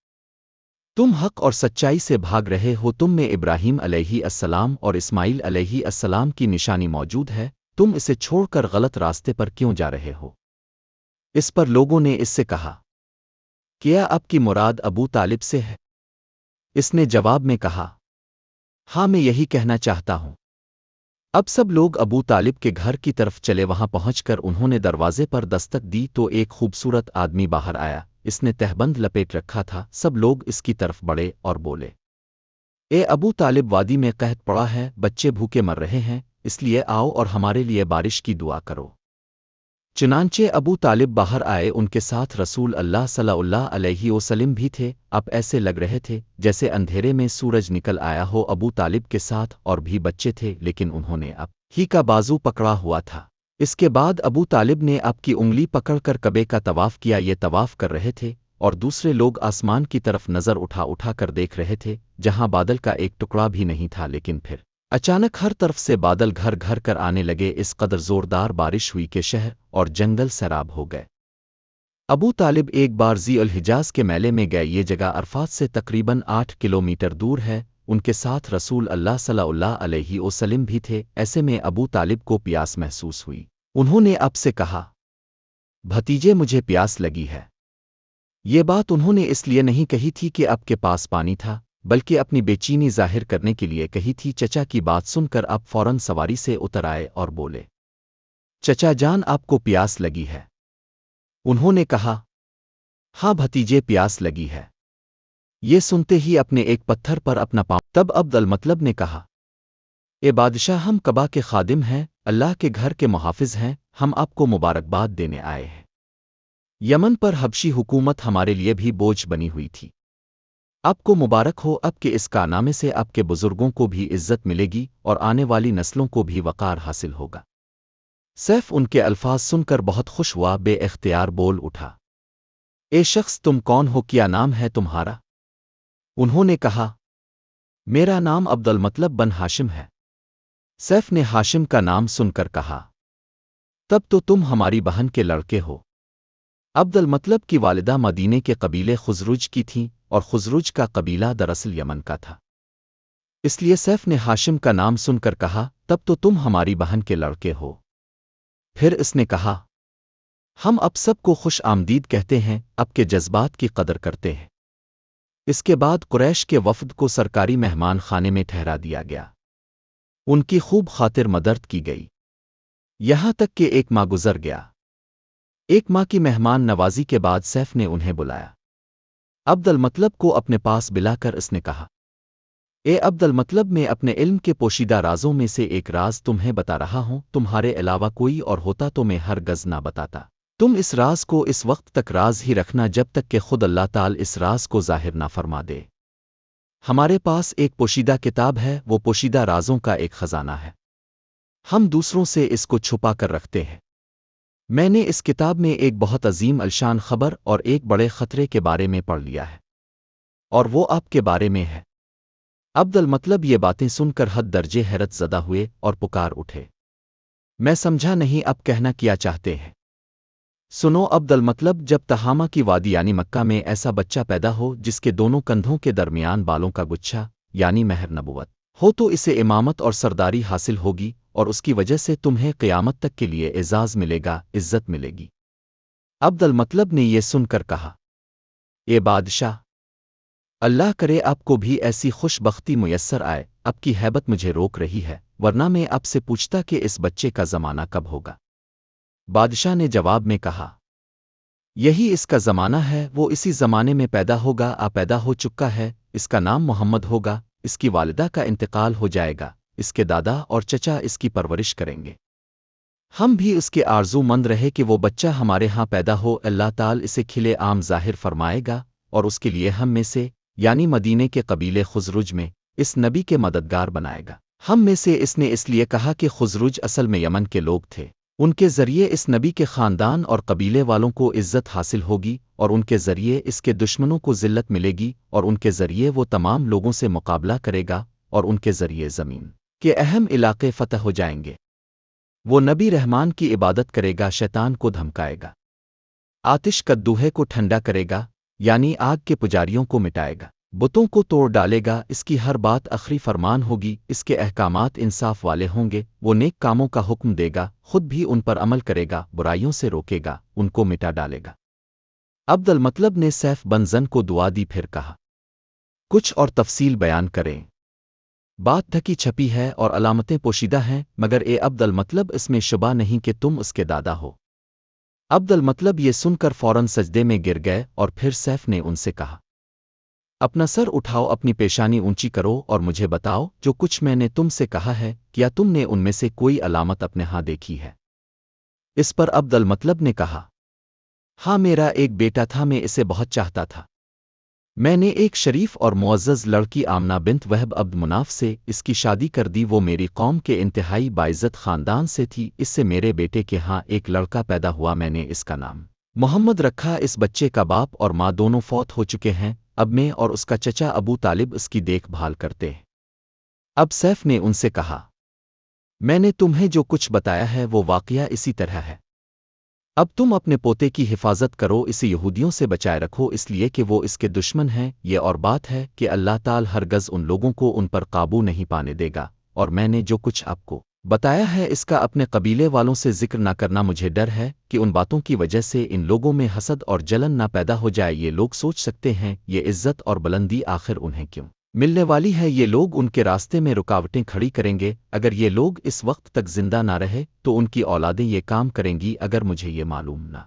تم حق اور سچائی سے بھاگ رہے ہو، تم میں ابراہیم علیہ السلام اور اسماعیل علیہ السلام کی نشانی موجود ہے، تم اسے چھوڑ کر غلط راستے پر کیوں جا رہے ہو؟ اس پر لوگوں نے اس سے کہا، کیا آپ کی مراد ابو طالب سے ہے؟ اس نے جواب میں کہا، ہاں میں یہی کہنا چاہتا ہوں۔ اب سب لوگ ابو طالب کے گھر کی طرف چلے۔ وہاں پہنچ کر انہوں نے دروازے پر دستک دی تو ایک خوبصورت آدمی باہر آیا، اس نے تہبند لپیٹ رکھا تھا۔ سب لوگ اس کی طرف بڑھے اور بولے، اے ابو طالب، وادی میں قحط پڑا ہے، بچے بھوکے مر رہے ہیں، اس لیے آؤ اور ہمارے لیے بارش کی دعا کرو۔ چنانچہ ابو طالب باہر آئے، ان کے ساتھ رسول اللہ صلی اللہ علیہ وسلم بھی تھے۔ اب ایسے لگ رہے تھے جیسے اندھیرے میں سورج نکل آیا ہو۔ ابو طالب کے ساتھ اور بھی بچے تھے، لیکن انہوں نے اب ہی کا بازو پکڑا ہوا تھا۔ اس کے بعد ابو طالب نے اب کی انگلی پکڑ کر کعبے کا طواف کیا۔ یہ طواف کر رہے تھے اور دوسرے لوگ آسمان کی طرف نظر اٹھا اٹھا کر دیکھ رہے تھے، جہاں بادل کا ایک ٹکڑا بھی نہیں تھا۔ لیکن پھر اچانک ہر طرف سے بادل گھر گھر کر آنے لگے، اس قدر زوردار بارش ہوئی کہ شہر اور جنگل سیراب ہو گئے۔ ابو طالب ایک بار ذی الحجاز کے میلے میں گئے، یہ جگہ عرفات سے تقریباً 8 کلومیٹر دور ہے۔ ان کے ساتھ رسول اللہ صلی اللہ علیہ وسلم بھی تھے۔ ایسے میں ابو طالب کو پیاس محسوس ہوئی۔ انہوں نے اب سے کہا، بھتیجے مجھے پیاس لگی ہے۔ یہ بات انہوں نے اس لیے نہیں کہی تھی کہ اب کے پاس پانی تھا، بلکہ اپنی بے چینی ظاہر کرنے کے لیے کہی تھی۔ چچا کی بات سن کر اب فوراً سواری سے اتر آئے اور بولے، چچا جان، آپ کو پیاس لگی ہے؟ انہوں نے کہا، ہاں بھتیجے، پیاس لگی ہے۔ یہ سنتے ہی اپنے ایک پتھر پر اپنا پاؤں۔ تب عبدالمطلب نے کہا، اے بادشاہ، ہم کعبہ کے خادم ہیں، اللہ کے گھر کے محافظ ہیں، ہم آپ کو مبارکباد دینے آئے ہیں۔ یمن پر حبشی حکومت ہمارے لیے بھی بوجھ بنی ہوئی تھی۔ آپ کو مبارک ہو، اب کے اس کارنامے سے آپ کے بزرگوں کو بھی عزت ملے گی اور آنے والی نسلوں کو بھی وقار حاصل ہوگا۔ سیف ان کے الفاظ سن کر بہت خوش ہوا، بے اختیار بول اٹھا، اے شخص، تم کون ہو؟ کیا نام ہے تمہارا؟ انہوں نے کہا، میرا نام عبدالمطلب بن ہاشم ہے۔ سیف نے ہاشم کا نام سن کر کہا، تب تو تم ہماری بہن کے لڑکے ہو۔ عبد المطلب کی والدہ مدینے کے قبیلے خزرج کی تھیں اور خزرج کا قبیلہ دراصل یمن کا تھا۔ اس لیے سیف نے ہاشم کا نام سن کر کہا، تب تو تم ہماری بہن کے لڑکے ہو۔ پھر اس نے کہا، ہم اب سب کو خوش آمدید کہتے ہیں، اب کے جذبات کی قدر کرتے ہیں۔ اس کے بعد قریش کے وفد کو سرکاری مہمان خانے میں ٹھہرا دیا گیا۔ ان کی خوب خاطر مدد کی گئی، یہاں تک کہ ایک ماہ گزر گیا۔ ایک ماہ کی مہمان نوازی کے بعد سیف نے انہیں بلایا۔ عبد المطلب کو اپنے پاس بلا کر اس نے کہا، اے عبد المطلب، میں اپنے علم کے پوشیدہ رازوں میں سے ایک راز تمہیں بتا رہا ہوں، تمہارے علاوہ کوئی اور ہوتا تو میں ہرگز نہ بتاتا۔ تم اس راز کو اس وقت تک راز ہی رکھنا جب تک کہ خود اللہ تعالی اس راز کو ظاہر نہ فرما دے۔ ہمارے پاس ایک پوشیدہ کتاب ہے، وہ پوشیدہ رازوں کا ایک خزانہ ہے، ہم دوسروں سے اس کو چھپا کر رکھتے ہیں۔ میں نے اس کتاب میں ایک بہت عظیم الشان خبر اور ایک بڑے خطرے کے بارے میں پڑھ لیا ہے، اور وہ آپ کے بارے میں ہے۔ عبد المطلب یہ باتیں سن کر حد درجے حیرت زدہ ہوئے اور پکار اٹھے، میں سمجھا نہیں اب کہنا کیا چاہتے ہیں۔ سنو عبد المطلب، جب تہامہ کی وادی یعنی مکہ میں ایسا بچہ پیدا ہو جس کے دونوں کندھوں کے درمیان بالوں کا گچھا یعنی مہر نبوت ہو تو اسے امامت اور سرداری حاصل ہوگی، اور اس کی وجہ سے تمہیں قیامت تک کے لیے اعزاز ملے گا، عزت ملے گی۔ عبد المطلب نے یہ سن کر کہا، اے بادشاہ، اللہ کرے آپ کو بھی ایسی خوش بختی میسر آئے، اب کی ہیبت مجھے روک رہی ہے، ورنہ میں آپ سے پوچھتا کہ اس بچے کا زمانہ کب ہوگا۔ بادشاہ نے جواب میں کہا، یہی اس کا زمانہ ہے، وہ اسی زمانے میں پیدا ہوگا، پیدا ہو چکا ہے، اس کا نام محمد ہوگا، اس کی والدہ کا انتقال ہو جائے گا، اس کے دادا اور چچا اس کی پرورش کریں گے۔ ہم بھی اس کے آرزو مند رہے کہ وہ بچہ ہمارے ہاں پیدا ہو، اللہ تعالی اسے کھلے عام ظاہر فرمائے گا، اور اس کے لیے ہم میں سے یعنی مدینے کے قبیلے خزرج میں اس نبی کے مددگار بنائے گا۔ ہم میں سے اس نے اس لیے کہا کہ خزرج اصل میں یمن کے لوگ تھے، ان کے ذریعے اس نبی کے خاندان اور قبیلے والوں کو عزت حاصل ہوگی، اور ان کے ذریعے اس کے دشمنوں کو ذلت ملے گی، اور ان کے ذریعے وہ تمام لوگوں سے مقابلہ کرے گا، اور ان کے ذریعے زمین کے اہم علاقے فتح ہو جائیں گے۔ وہ نبی رحمان کی عبادت کرے گا، شیطان کو دھمکائے گا، آتش کدوہے کو ٹھنڈا کرے گا یعنی آگ کے پجاریوں کو مٹائے گا، بتوں کو توڑ ڈالے گا، اس کی ہر بات آخری فرمان ہوگی، اس کے احکامات انصاف والے ہوں گے، وہ نیک کاموں کا حکم دے گا، خود بھی ان پر عمل کرے گا، برائیوں سے روکے گا، ان کو مٹا ڈالے گا۔ عبد المطلب نے سیف بن زن کو دعا دی، پھر کہا، کچھ اور تفصیل بیان کریں۔ بات ڈھکی چھپی ہے اور علامتیں پوشیدہ ہیں، مگر اے عبد المطلب، اس میں شبہ نہیں کہ تم اس کے دادا ہو۔ عبد المطلب یہ سن کر فوراً سجدے میں گر گئے، اور پھر سیف نے ان سے کہا، اپنا سر اٹھاؤ، اپنی پیشانی اونچی کرو اور مجھے بتاؤ جو کچھ میں نے تم سے کہا ہے، کیا تم نے ان میں سے کوئی علامت اپنے ہاں دیکھی ہے؟ اس پر عبد المطلب نے کہا، ہاں، میرا ایک بیٹا تھا، میں اسے بہت چاہتا تھا۔ میں نے ایک شریف اور معزز لڑکی آمنہ بنت وہب عبد مناف سے اس کی شادی کر دی، وہ میری قوم کے انتہائی باعزت خاندان سے تھی، اس سے میرے بیٹے کے ہاں ایک لڑکا پیدا ہوا، میں نے اس کا نام محمد رکھا۔ اس بچے کا باپ اور ماں دونوں فوت ہو چکے ہیں، اب میں اور اس کا چچا ابو طالب اس کی دیکھ بھال کرتے ہیں۔ اب سیف نے ان سے کہا، میں نے تمہیں جو کچھ بتایا ہے وہ واقعہ اسی طرح ہے، اب تم اپنے پوتے کی حفاظت کرو، اسے یہودیوں سے بچائے رکھو، اس لیے کہ وہ اس کے دشمن ہیں، یہ اور بات ہے کہ اللہ تعالی ہرگز ان لوگوں کو ان پر قابو نہیں پانے دے گا، اور میں نے جو کچھ آپ کو بتایا ہے اس کا اپنے قبیلے والوں سے ذکر نہ کرنا، مجھے ڈر ہے کہ ان باتوں کی وجہ سے ان لوگوں میں حسد اور جلن نہ پیدا ہو جائے، یہ لوگ سوچ سکتے ہیں یہ عزت اور بلندی آخر انہیں کیوں ملنے والی ہے، یہ لوگ ان کے راستے میں رکاوٹیں کھڑی کریں گے، اگر یہ لوگ اس وقت تک زندہ نہ رہے تو ان کی اولادیں یہ کام کریں گی، اگر مجھے یہ معلوم نہ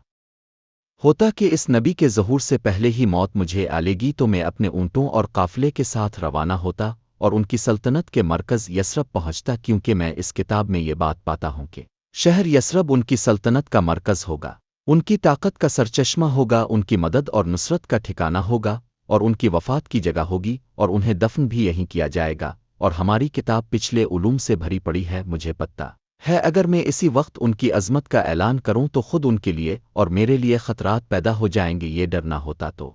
ہوتا کہ اس نبی کے ظہور سے پہلے ہی موت مجھے آلے گی تو میں اپنے اونٹوں اور قافلے کے ساتھ روانہ ہوتا اور ان کی سلطنت کے مرکز یثرب پہنچتا، کیونکہ میں اس کتاب میں یہ بات پاتا ہوں کہ شہر یثرب ان کی سلطنت کا مرکز ہوگا، ان کی طاقت کا سرچشمہ ہوگا، ان کی مدد اور نصرت کا ٹھکانہ ہوگا، اور ان کی وفات کی جگہ ہوگی، اور انہیں دفن بھی یہیں کیا جائے گا، اور ہماری کتاب پچھلے علوم سے بھری پڑی ہے، مجھے پتہ ہے اگر میں اسی وقت ان کی عظمت کا اعلان کروں تو خود ان کے لیے اور میرے لیے خطرات پیدا ہو جائیں گے، یہ ڈر نہ ہوتا تو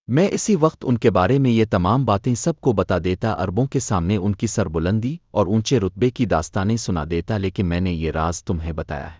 میں اسی وقت ان کے بارے میں یہ تمام باتیں سب کو بتا دیتا، عربوں کے سامنے ان کی سربلندی اور اونچے رتبے کی داستانیں سنا دیتا، لیکن میں نے یہ راز تمہیں بتایا ہے